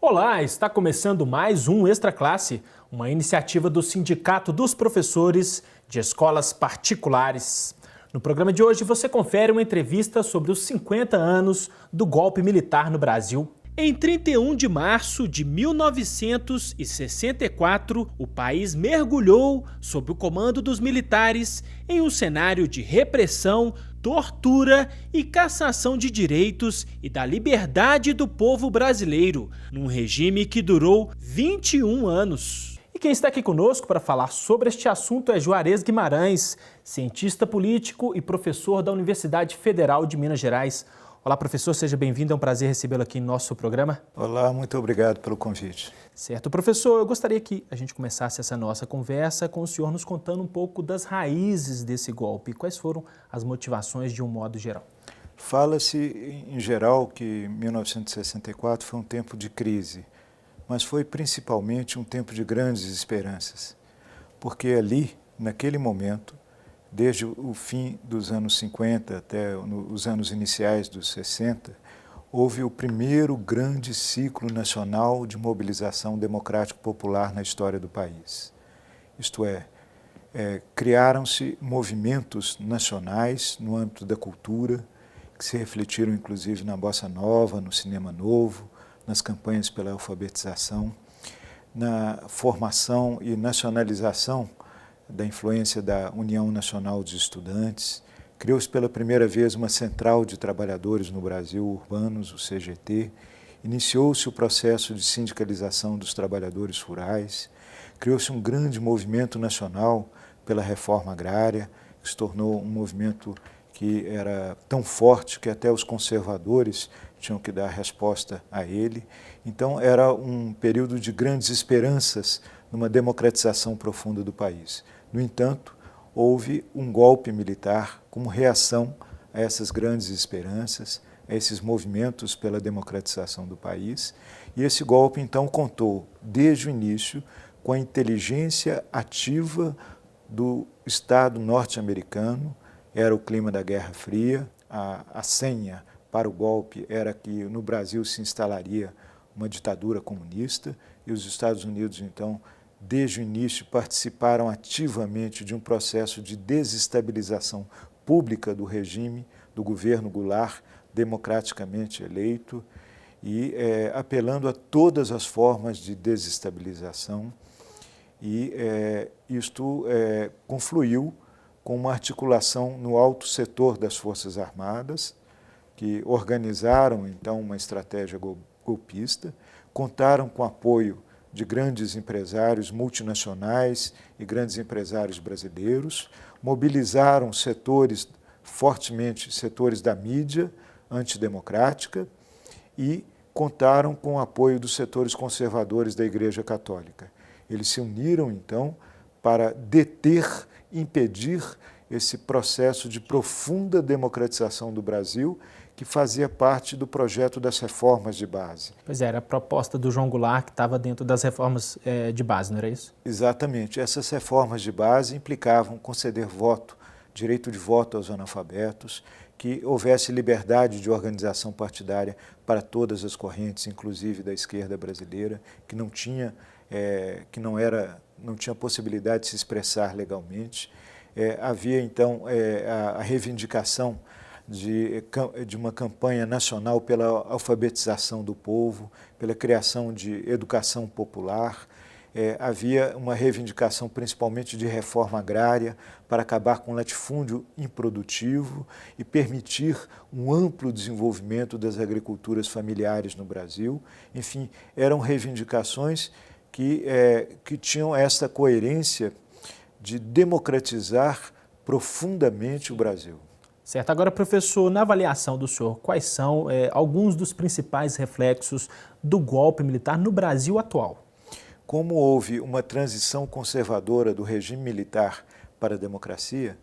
Olá, está começando mais um Extra Classe, uma iniciativa do Sindicato dos Professores de Escolas Particulares. No programa de hoje você confere uma entrevista sobre os 50 anos do golpe militar no Brasil. Em 31 de março de 1964, o país mergulhou sob o comando dos militares em um cenário de repressão, tortura e cassação de direitos e da liberdade do povo brasileiro, num regime que durou 21 anos. E quem está aqui conosco para falar sobre este assunto é Juarez Guimarães, cientista político e professor da Universidade Federal de Minas Gerais. Olá, professor, seja bem-vindo, é um prazer recebê-lo aqui no nosso programa. Olá, muito obrigado pelo convite. Certo, professor, eu gostaria que a gente começasse essa nossa conversa com o senhor nos contando um pouco das raízes desse golpe. Quais foram as motivações de um modo geral? Fala-se, em geral, que 1964 foi um tempo de crise, mas foi principalmente um tempo de grandes esperanças, porque ali, naquele momento, desde o fim dos anos 50 até os anos iniciais dos 60, houve o primeiro grande ciclo nacional de mobilização democrático-popular na história do país. Isto é, criaram-se movimentos nacionais no âmbito da cultura, que se refletiram inclusive na bossa nova, no cinema novo, nas campanhas pela alfabetização, na formação e nacionalização da influência da União Nacional dos Estudantes. Criou-se pela primeira vez uma central de trabalhadores no Brasil, urbanos, o CGT. Iniciou-se o processo de sindicalização dos trabalhadores rurais. Criou-se um grande movimento nacional pela reforma agrária, que se tornou um movimento que era tão forte que até os conservadores tinham que dar resposta a ele. Então, era um período de grandes esperanças numa democratização profunda do país. No entanto, houve um golpe militar como reação a essas grandes esperanças, a esses movimentos pela democratização do país. E esse golpe, então, contou, desde o início, com a inteligência ativa do Estado norte-americano. Era o clima da Guerra Fria. A senha para o golpe era que no Brasil se instalaria uma ditadura comunista e os Estados Unidos, então, desde o início, participaram ativamente de um processo de desestabilização pública do regime, do governo Goulart, democraticamente eleito, e apelando a todas as formas de desestabilização. E isto confluiu com uma articulação no alto setor das Forças Armadas, que organizaram, então, uma estratégia golpista, contaram com apoio de grandes empresários multinacionais e grandes empresários brasileiros, mobilizaram setores da mídia antidemocrática e contaram com o apoio dos setores conservadores da Igreja Católica. Eles se uniram, então, para deter, impedir esse processo de profunda democratização do Brasil, que fazia parte do projeto das reformas de base. Pois é, era a proposta do João Goulart que estava dentro das reformas de base, não era isso? Exatamente. Essas reformas de base implicavam conceder voto, direito de voto aos analfabetos, que houvesse liberdade de organização partidária para todas as correntes, inclusive da esquerda brasileira, que não tinha possibilidade de se expressar legalmente. Havia, então, a reivindicação de uma campanha nacional pela alfabetização do povo, pela criação de educação popular. Havia uma reivindicação principalmente de reforma agrária para acabar com o latifúndio improdutivo e permitir um amplo desenvolvimento das agriculturas familiares no Brasil. Enfim, eram reivindicações que tinham essa coerência de democratizar profundamente o Brasil. Certo. Agora, professor, na avaliação do senhor, quais são alguns dos principais reflexos do golpe militar no Brasil atual? Como houve uma transição conservadora do regime militar para a democracia,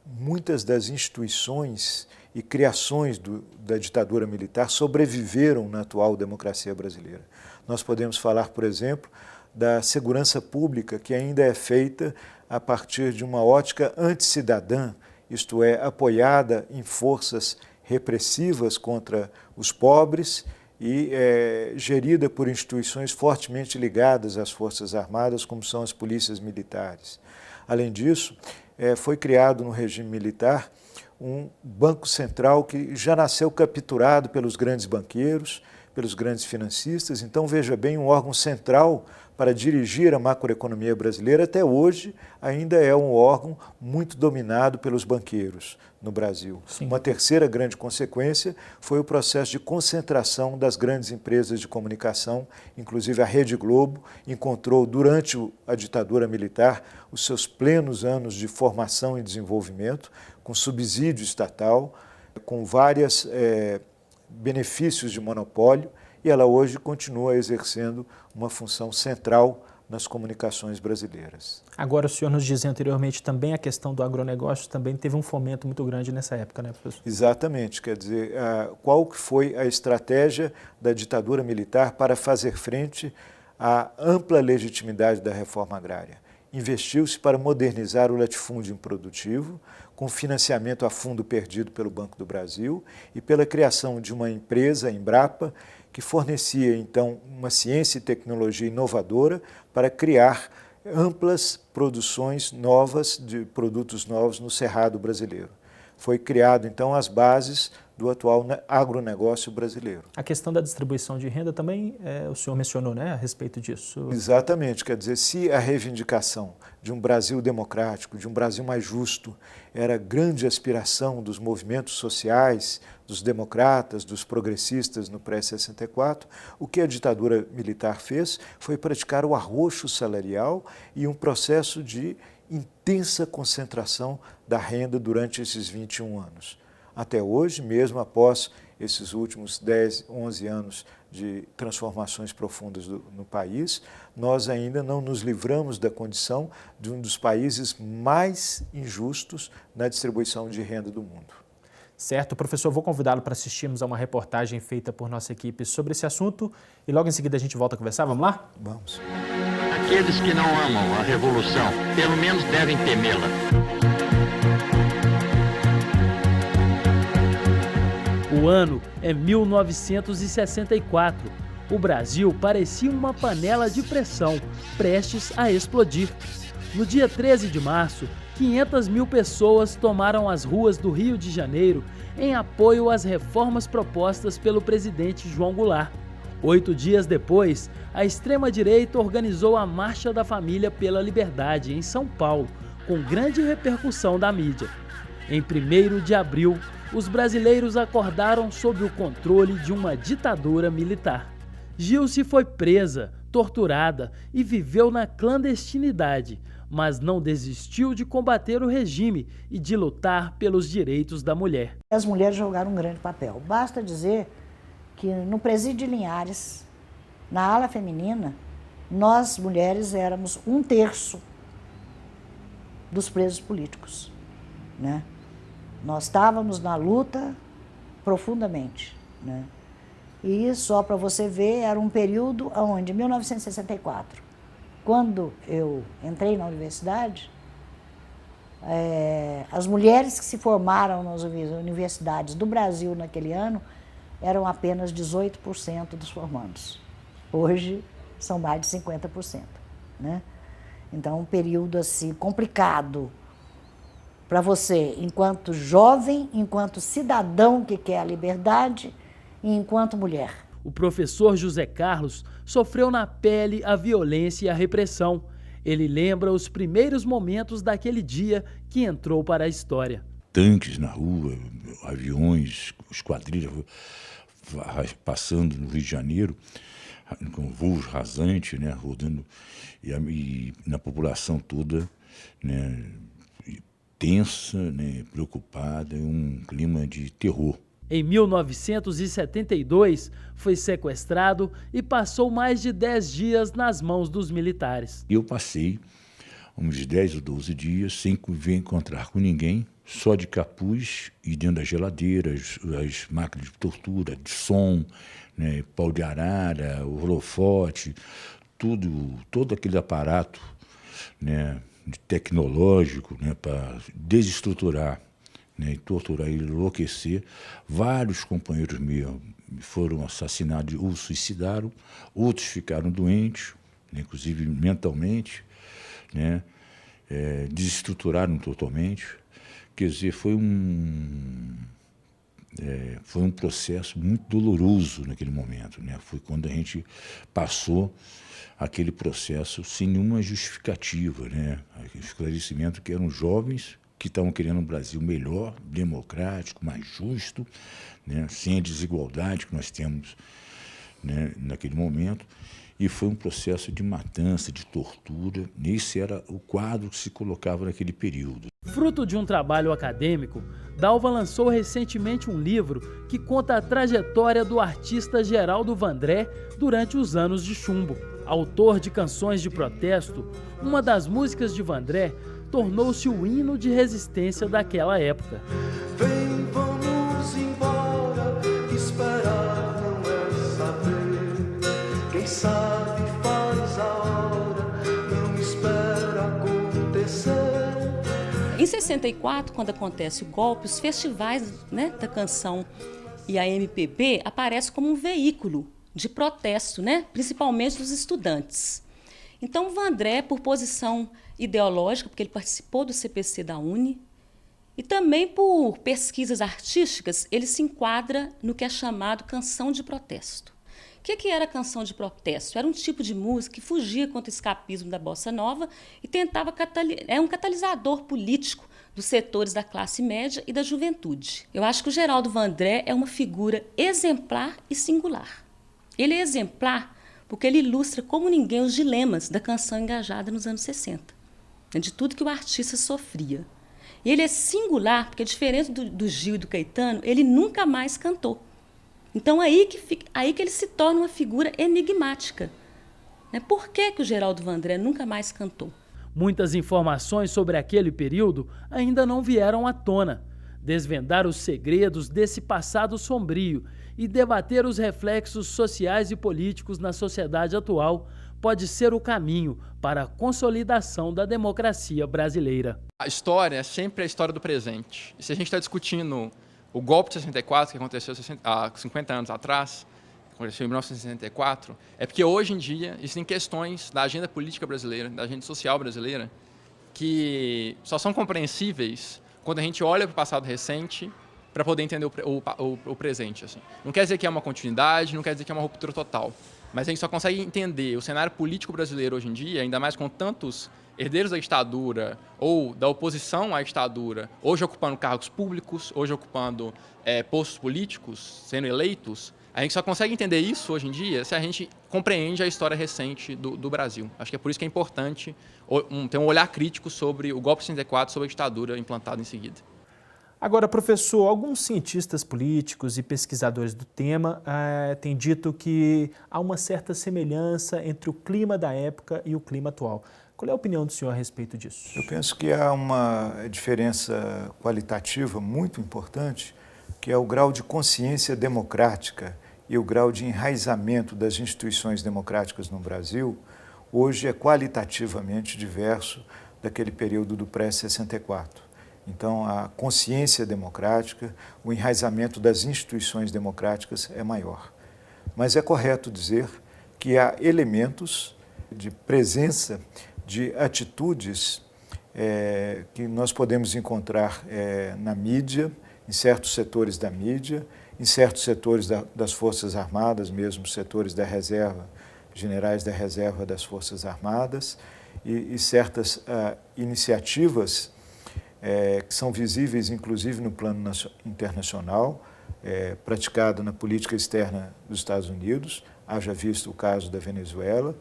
muitas das instituições e criações da ditadura militar sobreviveram na atual democracia brasileira. Nós podemos falar, por exemplo, da segurança pública, que ainda é feita a partir de uma ótica anticidadã, isto é, apoiada em forças repressivas contra os pobres e gerida por instituições fortemente ligadas às Forças Armadas, como são as polícias militares. Além disso, foi criado no regime militar um banco central que já nasceu capturado pelos grandes banqueiros, pelos grandes financistas. Então, veja bem, um órgão central para dirigir a macroeconomia brasileira, até hoje, ainda é um órgão muito dominado pelos banqueiros no Brasil. Sim. Uma terceira grande consequência foi o processo de concentração das grandes empresas de comunicação, inclusive a Rede Globo encontrou, durante a ditadura militar, os seus plenos anos de formação e desenvolvimento, com subsídio estatal, com vários benefícios de monopólio, e ela hoje continua exercendo uma função central nas comunicações brasileiras. Agora, o senhor nos dizia anteriormente também a questão do agronegócio também teve um fomento muito grande nessa época, né, professor? Exatamente, quer dizer, qual que foi a estratégia da ditadura militar para fazer frente à ampla legitimidade da reforma agrária? Investiu-se para modernizar o latifúndio improdutivo, com financiamento a fundo perdido pelo Banco do Brasil e pela criação de uma empresa, a Embrapa, que fornecia, então, uma ciência e tecnologia inovadora para criar amplas produções novas, de produtos novos no Cerrado brasileiro. Foi criado, então, as bases do atual agronegócio brasileiro. A questão da distribuição de renda também, o senhor mencionou, né, a respeito disso. Exatamente, quer dizer, se a reivindicação de um Brasil democrático, de um Brasil mais justo, era a grande aspiração dos movimentos sociais, dos democratas, dos progressistas no pré-64, o que a ditadura militar fez foi praticar o arroxo salarial e um processo de intensa concentração da renda durante esses 21 anos. Até hoje, mesmo após esses últimos 10, 11 anos de transformações profundas no país, nós ainda não nos livramos da condição de um dos países mais injustos na distribuição de renda do mundo. Certo, professor, vou convidá-lo para assistirmos a uma reportagem feita por nossa equipe sobre esse assunto e logo em seguida a gente volta a conversar, vamos lá? Vamos. Aqueles que não amam a revolução, pelo menos devem temê-la. O ano é 1964. O Brasil parecia uma panela de pressão, prestes a explodir. No dia 13 de março, 500 mil pessoas tomaram as ruas do Rio de Janeiro em apoio às reformas propostas pelo presidente João Goulart. 8 dias depois, a extrema-direita organizou a Marcha da Família pela Liberdade em São Paulo, com grande repercussão da mídia. Em 1º de abril, os brasileiros acordaram sob o controle de uma ditadura militar. Gilce foi presa, torturada e viveu na clandestinidade, mas não desistiu de combater o regime e de lutar pelos direitos da mulher. As mulheres jogaram um grande papel. Basta dizer que no Presídio de Linhares, na ala feminina, nós mulheres éramos 1/3 dos presos políticos, né? Nós estávamos na luta profundamente, né? E só para você ver, era um período onde, em 1964, quando eu entrei na universidade, as mulheres que se formaram nas universidades do Brasil naquele ano eram apenas 18% dos formandos. Hoje são mais de 50%, né? Então, um período assim complicado para você, enquanto jovem, enquanto cidadão que quer a liberdade e enquanto mulher. O professor José Carlos sofreu na pele a violência e a repressão. Ele lembra os primeiros momentos daquele dia que entrou para a história. Tanques na rua, aviões, esquadrilhas passando no Rio de Janeiro, com voos rasantes, né, rodando, e na população toda, né, tensa, né, preocupada, um clima de terror. Em 1972, foi sequestrado e passou mais de 10 dias nas mãos dos militares. Eu passei uns 10 ou 12 dias sem encontrar com ninguém, só de capuz e dentro da geladeira, as máquinas de tortura, de som, né, pau de arara, o holofote, todo aquele aparato, né, tecnológico, né, para desestruturar, né, e torturar e enlouquecer. Vários companheiros foram assassinados ou suicidaram, outros ficaram doentes, né, inclusive mentalmente, né, desestruturaram totalmente. Quer dizer, foi um processo muito doloroso naquele momento, né? Foi quando a gente passou aquele processo sem nenhuma justificativa, né? Aquele esclarecimento que eram jovens que estavam querendo um Brasil melhor, democrático, mais justo, né? Sem a desigualdade que nós temos, né, naquele momento. E foi um processo de matança, de tortura. Esse era o quadro que se colocava naquele período. Fruto de um trabalho acadêmico, Dalva lançou recentemente um livro que conta a trajetória do artista Geraldo Vandré durante os anos de chumbo. Autor de canções de protesto, uma das músicas de Vandré tornou-se o hino de resistência daquela época. Vem, vamos embora, esperar não é saber. Quem sabe faz a hora, não espera acontecer. Em 64, quando acontece o golpe, os festivais, né, da canção e a MPB aparecem como um veículo de protesto, né, principalmente dos estudantes. Então, o Vandré, por posição ideológica, porque ele participou do CPC da UNE, e também por pesquisas artísticas, ele se enquadra no que é chamado canção de protesto. O que era canção de protesto? Era um tipo de música que fugia contra o escapismo da bossa nova e tentava um catalisador político dos setores da classe média e da juventude. Eu acho que o Geraldo Vandré é uma figura exemplar e singular. Ele é exemplar porque ele ilustra como ninguém os dilemas da canção engajada nos anos 60, de tudo que o artista sofria. E ele é singular porque, diferente do Gil e do Caetano, ele nunca mais cantou. Então, aí que ele se torna uma figura enigmática. Por que o Geraldo Vandré nunca mais cantou? Muitas informações sobre aquele período ainda não vieram à tona. Desvendar os segredos desse passado sombrio e debater os reflexos sociais e políticos na sociedade atual pode ser o caminho para a consolidação da democracia brasileira. A história é sempre a história do presente. E se a gente está discutindo o golpe de 64, que aconteceu há 50 anos atrás, aconteceu em 1964, é porque hoje em dia existem questões da agenda política brasileira, da agenda social brasileira, que só são compreensíveis quando a gente olha para o passado recente para poder entender o presente. Assim. Não quer dizer que é uma continuidade, não quer dizer que é uma ruptura total, mas a gente só consegue entender o cenário político brasileiro hoje em dia, ainda mais com tantos herdeiros da ditadura ou da oposição à ditadura, hoje ocupando cargos públicos, hoje ocupando postos políticos, sendo eleitos. A gente só consegue entender isso hoje em dia se a gente compreende a história recente do Brasil. Acho que é por isso que é importante ter um olhar crítico sobre o golpe de 64, sobre a ditadura implantada em seguida. Agora, professor, alguns cientistas políticos e pesquisadores do tema têm dito que há uma certa semelhança entre o clima da época e o clima atual. Qual é a opinião do senhor a respeito disso? Eu penso que há uma diferença qualitativa muito importante, que é o grau de consciência democrática e o grau de enraizamento das instituições democráticas no Brasil, hoje é qualitativamente diverso daquele período do pré-64. Então, a consciência democrática, o enraizamento das instituições democráticas é maior. Mas é correto dizer que há elementos de presença de atitudes que nós podemos encontrar na mídia, em certos setores da mídia, em certos setores das Forças Armadas, mesmo setores da reserva, generais da reserva das Forças Armadas, e certas iniciativas que são visíveis, inclusive, no plano internacional, praticado na política externa dos Estados Unidos, haja visto o caso da Venezuela,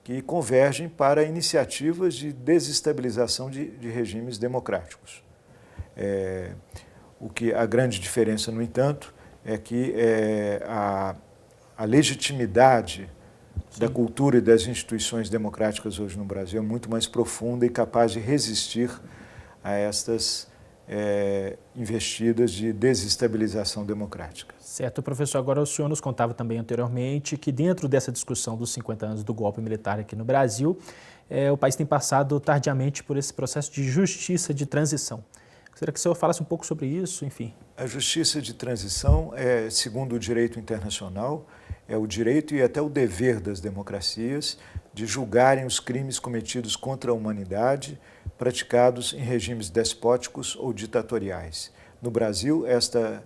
que convergem para iniciativas de desestabilização de regimes democráticos. A grande diferença, no entanto, é que a legitimidade da cultura e das instituições democráticas hoje no Brasil é muito mais profunda e capaz de resistir a estas investidas de desestabilização democrática. Certo, professor. Agora o senhor nos contava também anteriormente que dentro dessa discussão dos 50 anos do golpe militar aqui no Brasil, o país tem passado tardiamente por esse processo de justiça de transição. Gostaria que o senhor falasse um pouco sobre isso, enfim. A justiça de transição é, segundo o direito internacional, é o direito e até o dever das democracias de julgarem os crimes cometidos contra a humanidade praticados em regimes despóticos ou ditatoriais. No Brasil, esta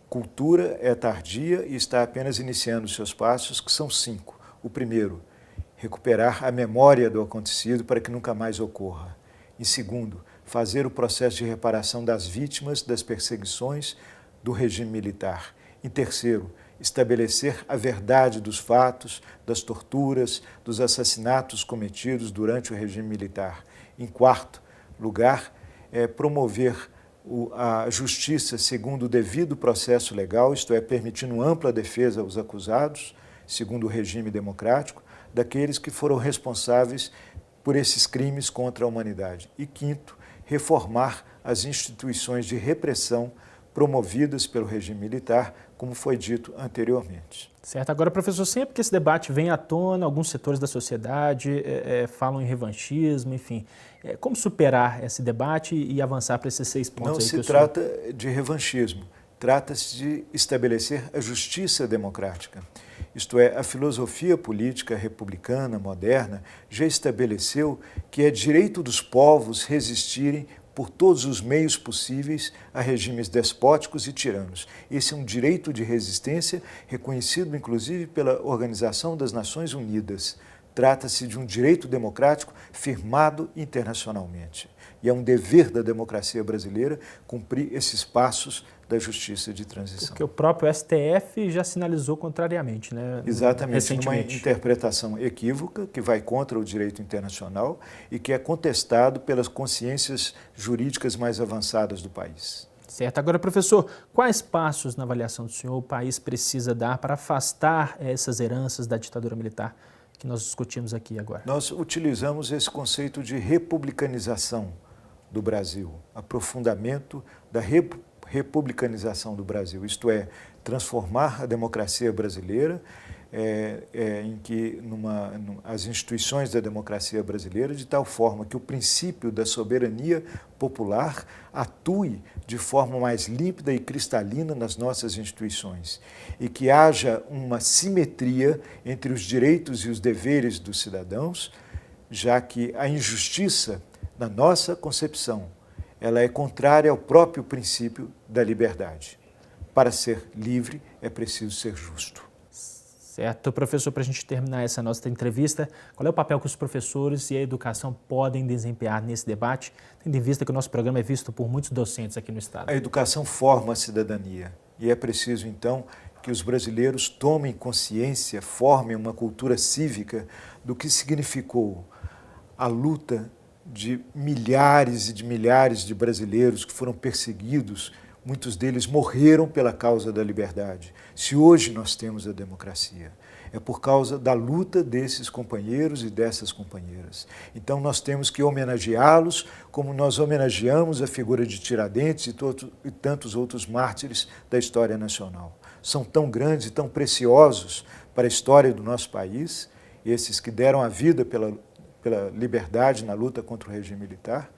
cultura é tardia e está apenas iniciando seus passos, que são 5. O primeiro, recuperar a memória do acontecido para que nunca mais ocorra. Em segundo, fazer o processo de reparação das vítimas das perseguições do regime militar. Em terceiro, estabelecer a verdade dos fatos, das torturas, dos assassinatos cometidos durante o regime militar. Em quarto lugar, promover a justiça segundo o devido processo legal, isto é, permitindo ampla defesa aos acusados, segundo o regime democrático, daqueles que foram responsáveis por esses crimes contra a humanidade. E quinto, reformar as instituições de repressão promovidas pelo regime militar, como foi dito anteriormente. Certo. Agora, professor, sempre que esse debate vem à tona, alguns setores da sociedade falam em revanchismo, enfim. Como superar esse debate e avançar para esses 6 pontos? Não se trata de revanchismo, trata-se de estabelecer a justiça democrática. Isto é, a filosofia política republicana moderna já estabeleceu que é direito dos povos resistirem por todos os meios possíveis a regimes despóticos e tiranos. Esse é um direito de resistência reconhecido, inclusive, pela Organização das Nações Unidas. Trata-se de um direito democrático firmado internacionalmente. E é um dever da democracia brasileira cumprir esses passos da justiça de transição. Porque o próprio STF já sinalizou contrariamente, né? Exatamente, uma interpretação equívoca que vai contra o direito internacional e que é contestado pelas consciências jurídicas mais avançadas do país. Certo. Agora, professor, quais passos, na avaliação do senhor, o país precisa dar para afastar essas heranças da ditadura militar que nós discutimos aqui agora? Nós utilizamos esse conceito de republicanização do Brasil, aprofundamento da republicanização do Brasil, isto é, transformar a democracia brasileira em que as instituições da democracia brasileira de tal forma que o princípio da soberania popular atue de forma mais límpida e cristalina nas nossas instituições e que haja uma simetria entre os direitos e os deveres dos cidadãos, já que a injustiça, na nossa concepção, ela é contrária ao próprio princípio da liberdade. Para ser livre, é preciso ser justo. Certo. Professor, para a gente terminar essa nossa entrevista, qual é o papel que os professores e a educação podem desempenhar nesse debate, tendo em vista que o nosso programa é visto por muitos docentes aqui no Estado? A educação forma a cidadania e é preciso, então, que os brasileiros tomem consciência, formem uma cultura cívica do que significou a luta de milhares e de milhares de brasileiros que foram perseguidos, muitos deles morreram pela causa da liberdade. Se hoje nós temos a democracia, é por causa da luta desses companheiros e dessas companheiras. Então nós temos que homenageá-los como nós homenageamos a figura de Tiradentes e tantos outros mártires da história nacional. São tão grandes e tão preciosos para a história do nosso país, esses que deram a vida pela liberdade na luta contra o regime militar,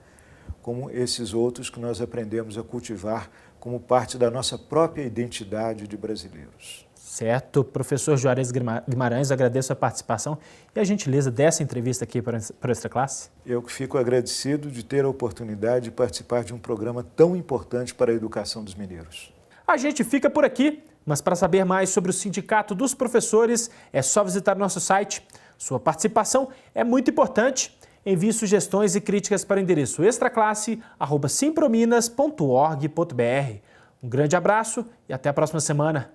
como esses outros que nós aprendemos a cultivar como parte da nossa própria identidade de brasileiros. Certo. Professor Juarez Guimarães, agradeço a participação e a gentileza dessa entrevista aqui para a Extra Classe. Eu que fico agradecido de ter a oportunidade de participar de um programa tão importante para a educação dos mineiros. A gente fica por aqui, mas para saber mais sobre o Sindicato dos Professores, é só visitar nosso site. Sua participação é muito importante. Envie sugestões e críticas para o endereço extraclasse@simprominas.org.br. Um grande abraço e até a próxima semana.